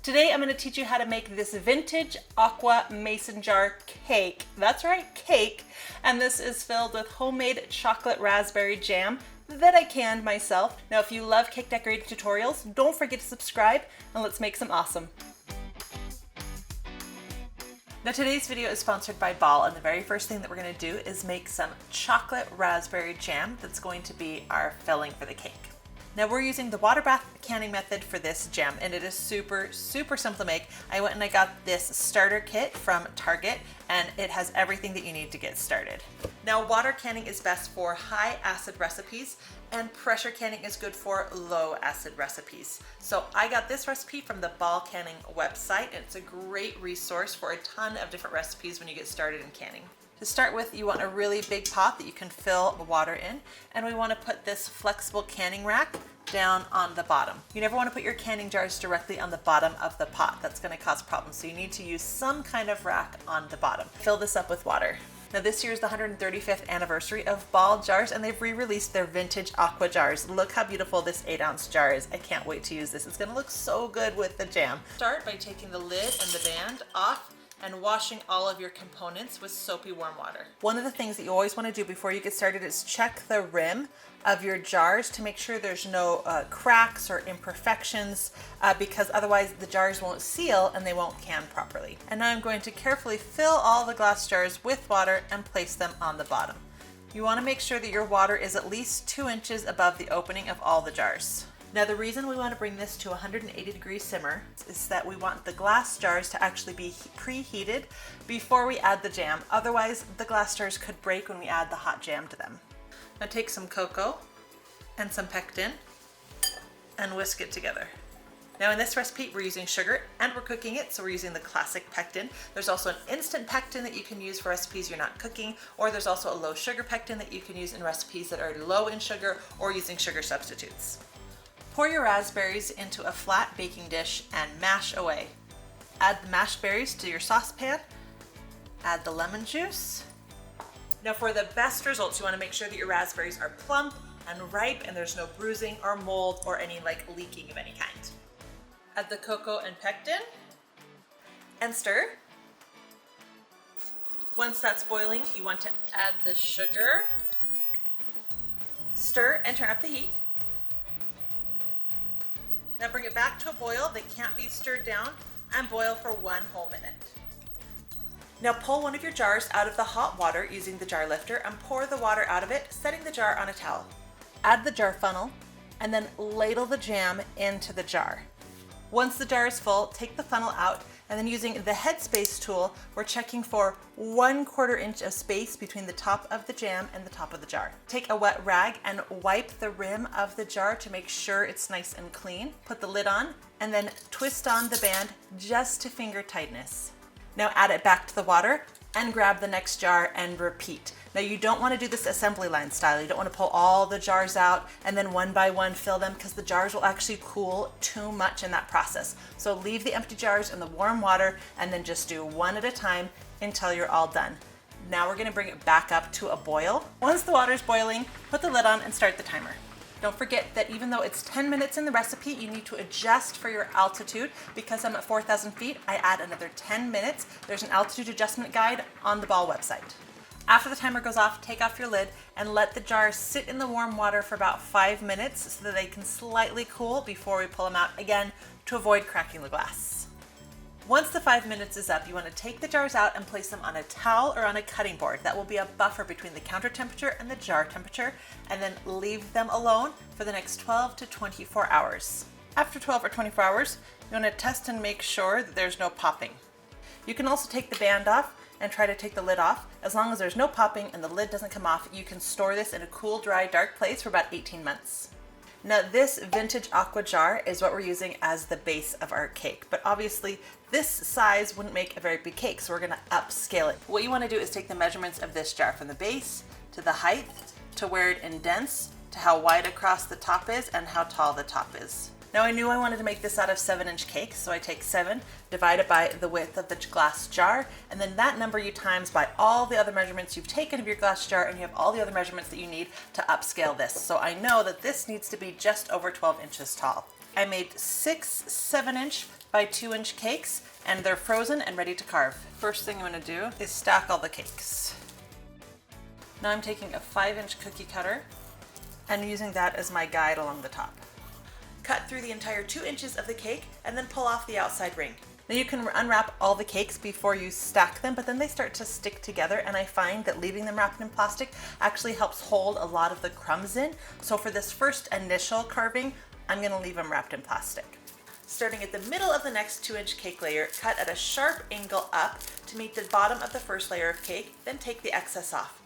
Today I'm going to teach you how to make this vintage aqua mason jar cake. That's right, cake. And this is filled with homemade chocolate raspberry jam that I canned myself. Now if you love cake decorating tutorials, don't forget to subscribe and let's make some awesome. Now today's video is sponsored by Ball, and the very first thing that we're going to do is make some chocolate raspberry jam that's going to be our filling for the cake. Now we're using the water bath canning method for this jam, and it is super simple to make. I went and I got this starter kit from Target, and it has everything that you need to get started. Now water canning is best for high acid recipes, and pressure canning is good for low acid recipes. So I got this recipe from the Ball Canning website, and it's a great resource for a ton of different recipes when you get started in canning. To start with, you want a really big pot that you can fill the water in, and we want to put this flexible canning rack down on the bottom. You never want to put your canning jars directly on the bottom of the pot. That's going to cause problems, so you need to use some kind of rack on the bottom. Fill this up with water. Now this year is the 135th anniversary of Ball jars, and they've re-released their vintage aqua jars. Look how beautiful this 8-ounce jar is. I can't wait to use this. It's going to look so good with the jam. Start by taking the lid and the band off and washing all of your components with soapy warm water. One of the things that you always want to do before you get started is check the rim of your jars to make sure there's no cracks or imperfections, because otherwise the jars won't seal and they won't can properly. And now I'm going to carefully fill all the glass jars with water and place them on the bottom. You want to make sure that your water is at least 2 inches above the opening of all the jars. Now the reason we want to bring this to 180-degree simmer is that we want the glass jars to actually be preheated before we add the jam. Otherwise, the glass jars could break when we add the hot jam to them. Now take some cocoa and some pectin and whisk it together. Now in this recipe, we're using sugar and we're cooking it, so we're using the classic pectin. There's also an instant pectin that you can use for recipes you're not cooking, or there's also a low sugar pectin that you can use in recipes that are low in sugar or using sugar substitutes. Pour your raspberries into a flat baking dish and mash away. Add the mashed berries to your saucepan. Add the lemon juice. Now for the best results, you want to make sure that your raspberries are plump and ripe and there's no bruising or mold or any leaking of any kind. Add the cocoa and pectin and stir. Once that's boiling, you want to add the sugar. Stir and turn up the heat. Now bring it back to a boil that can't be stirred down and boil for 1 whole minute. Now pull one of your jars out of the hot water using the jar lifter and pour the water out of it, setting the jar on a towel. Add the jar funnel and then ladle the jam into the jar. Once the jar is full, take the funnel out, and then using the headspace tool, we're checking for 1/4 inch of space between the top of the jam and the top of the jar. Take a wet rag and wipe the rim of the jar to make sure it's nice and clean. Put the lid on and then twist on the band just to finger tightness. Now add it back to the water and grab the next jar and repeat. Now you don't want to do this assembly line style. You don't want to pull all the jars out and then one by one fill them, because the jars will actually cool too much in that process. So leave the empty jars in the warm water and then just do one at a time until you're all done. Now we're going to bring it back up to a boil. Once the water's boiling, put the lid on and start the timer. Don't forget that even though it's 10 minutes in the recipe, you need to adjust for your altitude. Because I'm at 4,000 feet, I add another 10 minutes. There's an altitude adjustment guide on the Ball website. After the timer goes off, take off your lid and let the jars sit in the warm water for about 5 minutes so that they can slightly cool before we pull them out, again, to avoid cracking the glass. Once the 5 minutes is up, you want to take the jars out and place them on a towel or on a cutting board. That will be a buffer between the counter temperature and the jar temperature, and then leave them alone for the next 12 to 24 hours. After 12 or 24 hours, you want to test and make sure that there's no popping. You can also take the band off and try to take the lid off. As long as there's no popping and the lid doesn't come off, you can store this in a cool, dry, dark place for about 18 months. Now this vintage aqua jar is what we're using as the base of our cake, but obviously this size wouldn't make a very big cake, so we're going to upscale it. What you want to do is take the measurements of this jar from the base to the height, to where it indents, to how wide across the top is, and how tall the top is. Now I knew I wanted to make this out of 7-inch cake, so I take 7, divide it by the width of the glass jar, and then that number you times by all the other measurements you've taken of your glass jar, and you have all the other measurements that you need to upscale this. So I know that this needs to be just over 12 inches tall. I made 6 7-inch by 2-inch cakes, and they're frozen and ready to carve. First thing I'm gonna do is stack all the cakes. Now I'm taking a 5-inch cookie cutter and using that as my guide along the top. Cut through the entire 2 inches of the cake and then pull off the outside ring. Now you can unwrap all the cakes before you stack them, but then they start to stick together, and I find that leaving them wrapped in plastic actually helps hold a lot of the crumbs in. So for this first initial carving, I'm gonna leave them wrapped in plastic. Starting at the middle of the next 2-inch cake layer, cut at a sharp angle up to meet the bottom of the first layer of cake, then take the excess off.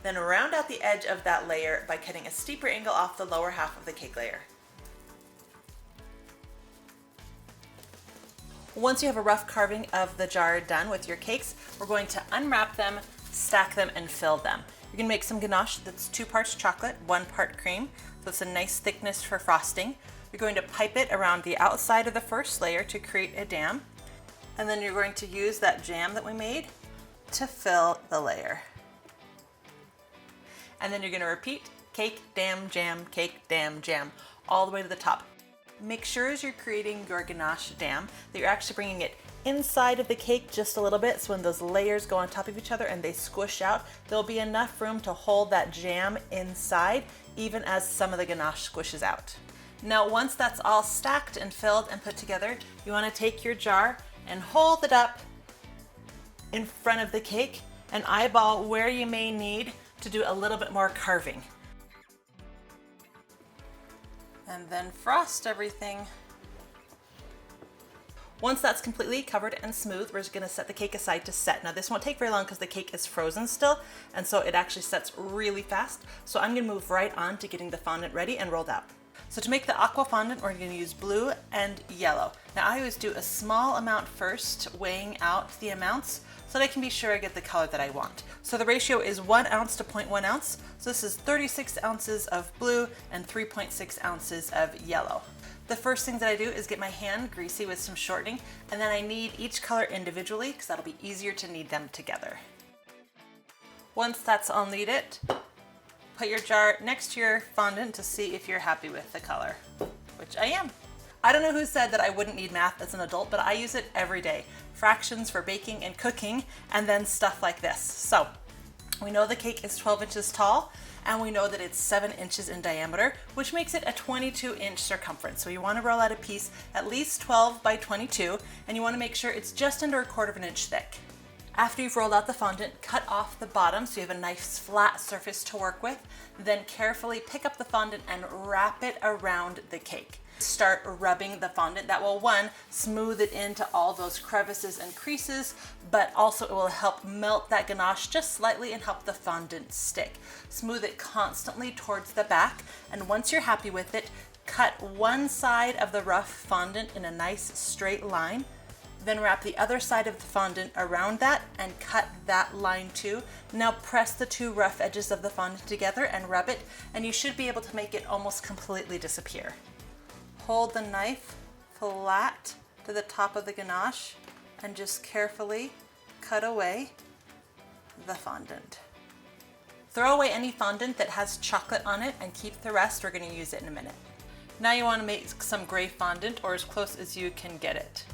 Then round out the edge of that layer by cutting a steeper angle off the lower half of the cake layer. Once you have a rough carving of the jar done with your cakes, we're going to unwrap them, stack them, and fill them. You're gonna make some ganache that's 2 parts chocolate, 1 part cream, so it's a nice thickness for frosting. You're going to pipe it around the outside of the first layer to create a dam, and then you're going to use that jam that we made to fill the layer. And then you're gonna repeat cake, dam, jam, cake, dam, jam, all the way to the top. Make sure as you're creating your ganache dam that you're actually bringing it inside of the cake just a little bit, so when those layers go on top of each other and they squish out, there'll be enough room to hold that jam inside even as some of the ganache squishes out. Now once that's all stacked and filled and put together, you want to take your jar and hold it up in front of the cake and eyeball where you may need to do a little bit more carving. And then frost everything. Once that's completely covered and smooth, we're just gonna set the cake aside to set. Now this won't take very long because the cake is frozen still, and so it actually sets really fast. So I'm gonna move right on to getting the fondant ready and rolled out. So to make the aqua fondant, we're gonna use blue and yellow. Now I always do a small amount first, weighing out the amounts so that I can be sure I get the color that I want. So the ratio is 1 ounce to 0.1 ounce. So this is 36 ounces of blue and 3.6 ounces of yellow. The first thing that I do is get my hand greasy with some shortening, and then I knead each color individually because that'll be easier to knead them together. Once that's all kneaded, put your jar next to your fondant to see if you're happy with the color, which I am. I don't know who said that I wouldn't need math as an adult, but I use it every day. Fractions for baking and cooking, and then stuff like this. So we know the cake is 12 inches tall, and we know that it's 7 inches in diameter, which makes it a 22-inch circumference. So you want to roll out a piece at least 12 by 22, and you want to make sure it's just under 1/4 inch thick. After you've rolled out the fondant, cut off the bottom so you have a nice flat surface to work with. Then carefully pick up the fondant and wrap it around the cake. Start rubbing the fondant. That will, 1, smooth it into all those crevices and creases, but also it will help melt that ganache just slightly and help the fondant stick. Smooth it constantly towards the back, and once you're happy with it, cut one side of the rough fondant in a nice straight line. Then wrap the other side of the fondant around that and cut that line too. Now press the 2 rough edges of the fondant together and rub it, and you should be able to make it almost completely disappear. Hold the knife flat to the top of the ganache and just carefully cut away the fondant. Throw away any fondant that has chocolate on it and keep the rest. We're going to use it in a minute. Now you want to make some gray fondant, or as close as you can get it.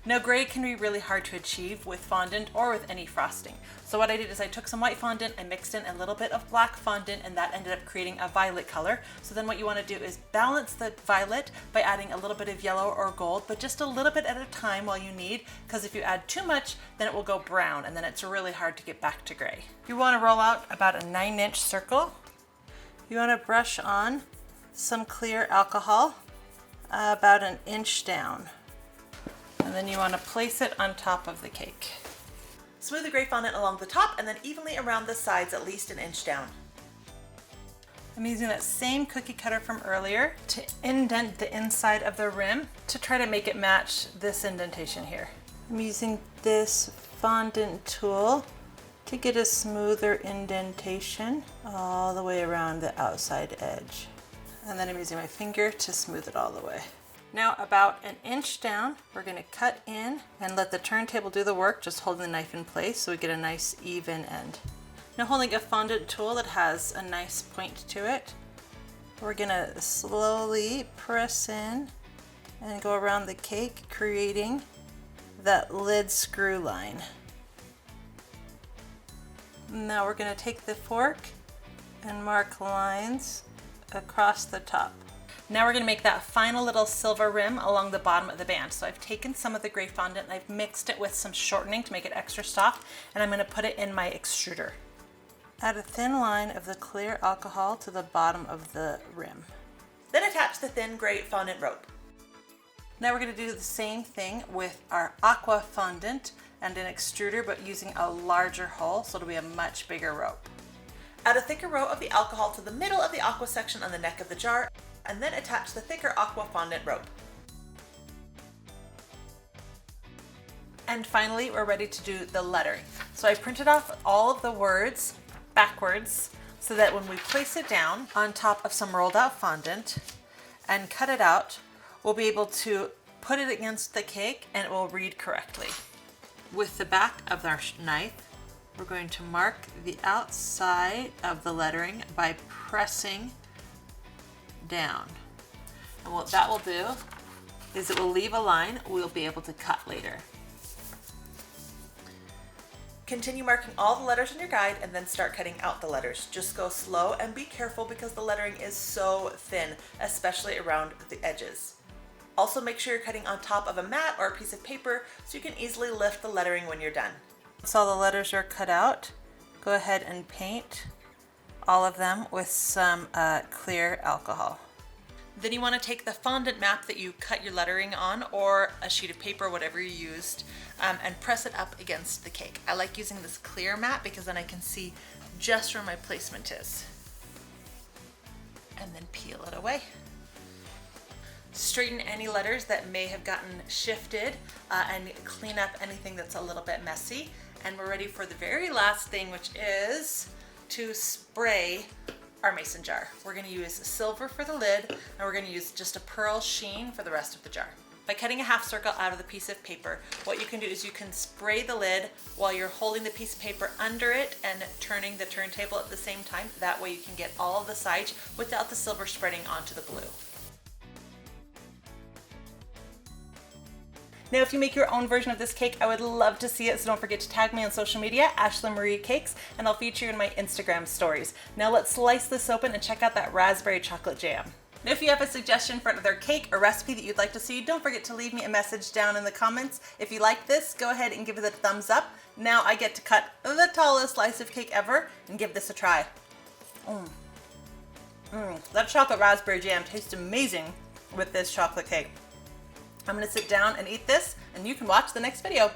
Now gray can be really hard to achieve with fondant or with any frosting. So what I did is I took some white fondant, I mixed in a little bit of black fondant, and that ended up creating a violet color. So then what you want to do is balance the violet by adding a little bit of yellow or gold, but just a little bit at a time while you knead, because if you add too much, then it will go brown, and then it's really hard to get back to gray. You want to roll out about a 9-inch circle. You want to brush on some clear alcohol about 1 inch down. And then you want to place it on top of the cake. Smooth the gray fondant along the top and then evenly around the sides at least 1 inch down. I'm using that same cookie cutter from earlier to indent the inside of the rim to try to make it match this indentation here. I'm using this fondant tool to get a smoother indentation all the way around the outside edge. And then I'm using my finger to smooth it all the way. Now about 1 inch down, we're going to cut in and let the turntable do the work, just holding the knife in place so we get a nice even end. Now holding a fondant tool that has a nice point to it, We're gonna slowly press in and go around the cake, creating that lid screw line. Now we're gonna take the fork and mark lines across the top. Now we're going to make that final little silver rim along the bottom of the band. So I've taken some of the gray fondant and I've mixed it with some shortening to make it extra soft, and I'm going to put it in my extruder. Add a thin line of the clear alcohol to the bottom of the rim. Then attach the thin gray fondant rope. Now we're going to do the same thing with our aqua fondant and an extruder, but using a larger hole, so it'll be a much bigger rope. Add a thicker row of the alcohol to the middle of the aqua section on the neck of the jar, and then attach the thicker aqua fondant rope. And finally, we're ready to do the lettering. So I printed off all of the words backwards so that when we place it down on top of some rolled out fondant and cut it out, we'll be able to put it against the cake and it will read correctly. With the back of our knife, we're going to mark the outside of the lettering by pressing down. And what that will do is it will leave a line we'll be able to cut later. Continue marking all the letters in your guide and then start cutting out the letters. Just go slow and be careful because the lettering is so thin, especially around the edges. Also make sure you're cutting on top of a mat or a piece of paper so you can easily lift the lettering when you're done. Once all the letters are cut out, go ahead and paint all of them with some clear alcohol. Then you want to take the fondant map that you cut your lettering on, or a sheet of paper, whatever you used, and press it up against the cake. I like using this clear mat because then I can see just where my placement is. And then peel it away. Straighten any letters that may have gotten shifted and clean up anything that's a little bit messy. And we're ready for the very last thing, which is to spray our mason jar. We're going to use silver for the lid, and we're going to use just a pearl sheen for the rest of the jar. By cutting a half circle out of the piece of paper, what you can do is you can spray the lid while you're holding the piece of paper under it and turning the turntable at the same time. That way you can get all of the sides without the silver spreading onto the blue. Now, if you make your own version of this cake, I would love to see it, so don't forget to tag me on social media, Ashlee Marie Cakes, and I'll feature you in my Instagram stories. Now let's slice this open and check out that raspberry chocolate jam. Now, if you have a suggestion for another cake or recipe that you'd like to see, don't forget to leave me a message down in the comments. If you like this, go ahead and give it a thumbs up. Now I get to cut the tallest slice of cake ever and give this a try. That chocolate raspberry jam tastes amazing with this chocolate cake. I'm gonna sit down and eat this, and you can watch the next video.